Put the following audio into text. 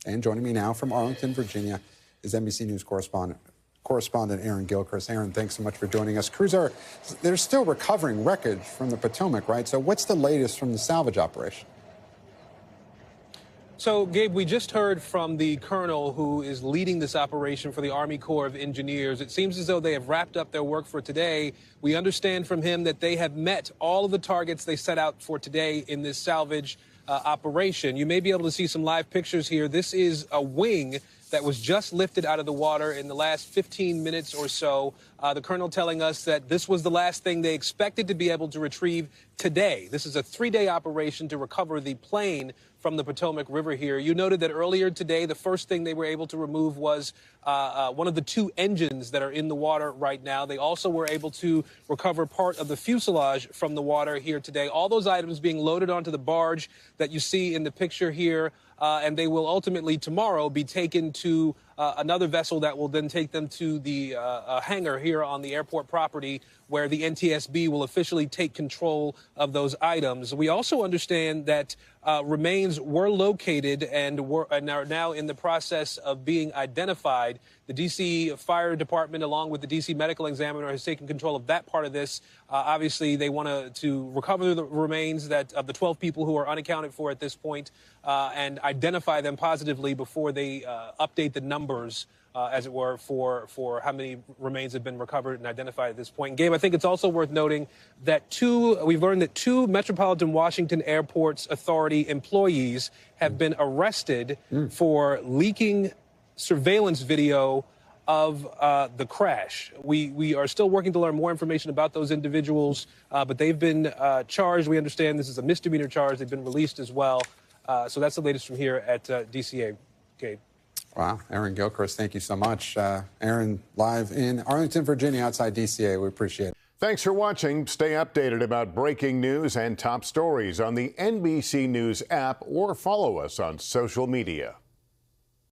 And joining me now from Arlington, Virginia, is NBC News correspondent Aaron Gilchrist. Aaron, thanks so much for joining us. Crews they're still recovering wreckage from the Potomac, right? So what's the latest from the salvage operation? So, Gabe, we just heard from the colonel who is leading this operation for the Army Corps of Engineers. It seems as though they have wrapped up their work for today. We understand from him that they have met all of the targets they set out for today in this salvage operation. You may be able to see some live pictures here. This is a wing that was just lifted out of the water in the last 15 minutes or so. The colonel telling us that this was the last thing they expected to be able to retrieve today. This is a 3-day operation to recover the plane from the Potomac River here. You noted that earlier today, the first thing they were able to remove was one of the 2 engines that are in the water right now. They also were able to recover part of the fuselage from the water here today. All those items being loaded onto the barge that you see in the picture here. And they will ultimately tomorrow be taken to another vessel that will then take them to the hangar here on the airport property, where the NTSB will officially take control of those items. We also understand that remains were located and are now in the process of being identified. The D.C. Fire Department, along with the D.C. Medical Examiner, has taken control of that part of this. Obviously, they want to recover the remains of the 12 people who are unaccounted for at this point and identify them positively before they update the numbers, as it were, for how many remains have been recovered and identified at this point. And Gabe, I think it's also worth noting that we've learned that 2 Metropolitan Washington Airport's Authority employees have been arrested for leaking surveillance video of the crash. We are still working to learn more information about those individuals, but they've been charged. We understand this is a misdemeanor charge. They've been released as well. So that's the latest from here at DCA. Gabe. Wow. Aaron Gilchrist, thank you so much. Aaron, live in Arlington, Virginia, outside DCA. We appreciate it. Thanks for watching. Stay updated about breaking news and top stories on the NBC News app or follow us on social media.